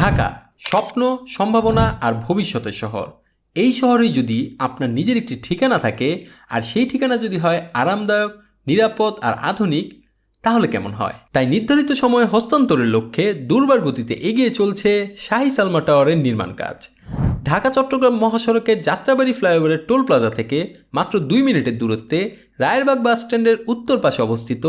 ঢাকা স্বপ্ন, সম্ভাবনা আর ভবিষ্যতের শহর। এই শহরেই যদি আপনার নিজের একটি ঠিকানা থাকে আর সেই ঠিকানা যদি হয় আরামদায়ক, নিরাপদ আর আধুনিক, তাহলে কেমন হয়? তাই নির্ধারিত সময়ে হস্তান্তরের লক্ষ্যে দুর্বার গতিতে এগিয়ে চলছে শাহী সালমা টাওয়ারের নির্মাণ কাজ। ঢাকা চট্টগ্রাম মহাসড়কের যাত্রাবাড়ি ফ্লাইওভারের টোল প্লাজা থেকে মাত্র 2 মিনিটের দূরত্বে রায়েরবাগ বাস স্ট্যান্ডের উত্তর পাশে অবস্থিত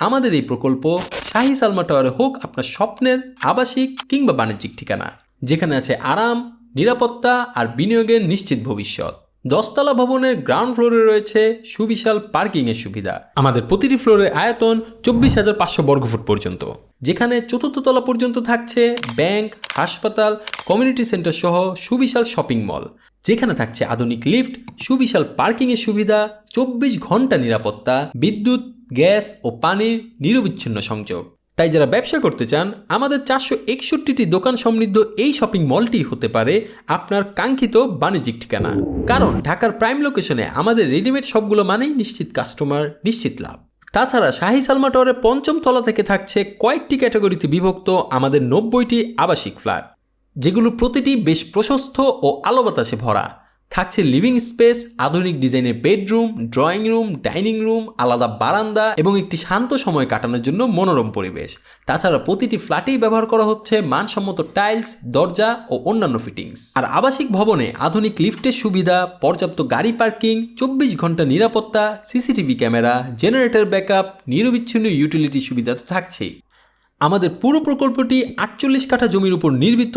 আমাদের এই প্রকল্প শাহী সালমা টাওয়ারে হোক আপনার স্বপ্নের আবাসিক কিংবা বাণিজ্যিক ঠিকানা, যেখানে আছে আরাম, নিরাপত্তা আর বিনিয়োগের নিশ্চিত ভবিষ্যৎ। 10তলা ভবনের গ্রাউন্ড ফ্লোরে রয়েছে সুবিশাল পার্কিংয়ের সুবিধা। আমাদের প্রতিটি ফ্লোরের আয়তন 24,500 বর্গফুট পর্যন্ত, যেখানে চতুর্থ তলা পর্যন্ত থাকছে ব্যাংক, হাসপাতাল, কমিউনিটি সেন্টার সহ সুবিশাল শপিং মল, যেখানে থাকছে আধুনিক লিফট, সুবিশাল পার্কিংয়ের সুবিধা, 24 ঘন্টা নিরাপত্তা, বিদ্যুৎ, গ্যাস ও পানির নিরবিচ্ছিন্ন সংযোগ। তাই যারা ব্যবসা করতে চান, আমাদের 461টি দোকান সমৃদ্ধ এই শপিং মলটি হতে পারে আপনার কাঙ্ক্ষিত বাণিজ্যিক ঠিকানা। কারণ ঢাকার প্রাইম লোকেশনে আমাদের রেডিমেড শপগুলো মানেই নিশ্চিত কাস্টমার, নিশ্চিত লাভ। তাছাড়া শাহী সালমা টাওয়ারের 5ম তলা থেকে থাকছে কয়েকটি ক্যাটাগরিতে বিভক্ত আমাদের 90টি আবাসিক ফ্ল্যাট, যেগুলো প্রতিটি বেশ প্রশস্ত ও আলো বাতাসে ভরা। থাকছে লিভিং স্পেস, আধুনিক ডিজাইনের bedroom, drawing room, dining room, আলাদা বারান্দা এবং একটি শান্ত সময় কাটানোর জন্য মনোরম পরিবেশ। তাছাড়া প্রতিটি ফ্ল্যাটেই ব্যবহার করা হচ্ছে মানসম্মত টাইলস, দরজা ও অন্যান্য ফিটিংস। আর আবাসিক ভবনে আধুনিক লিফটের সুবিধা, পর্যাপ্ত গাড়ি পার্কিং, 24 ঘন্টা নিরাপত্তা, সিসিটিভি ক্যামেরা, জেনারেটর ব্যাকআপ, নিরবিচ্ছিন্ন ইউটিলিটি সুবিধা তো থাকছেই। আমাদের পুরো প্রকল্পটি 48 কাঠা জমির উপর নির্মিত,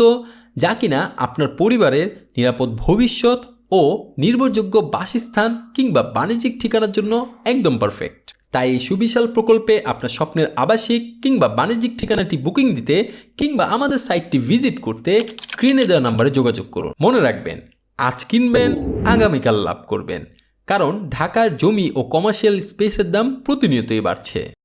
যা কিনা আপনার পরিবারের নিরাপদ ভবিষ্যৎ ও নির্ভরযোগ্য বাসস্থান কিংবা বাণিজ্যিক ঠিকানার জন্য একদম পারফেক্ট। তাই এই সুবিশাল প্রকল্পে আপনার স্বপ্নের আবাসিক কিংবা বাণিজ্যিক ঠিকানাটি বুকিং দিতে কিংবা আমাদের সাইটটি ভিজিট করতে স্ক্রিনে দেওয়া নাম্বারে যোগাযোগ করুন। মনে রাখবেন, আজ কিনবেন, আগামীকাল লাভ করবেন, কারণ ঢাকার জমি ও কমার্শিয়াল স্পেসের দাম প্রতিনিয়তই বাড়ছে।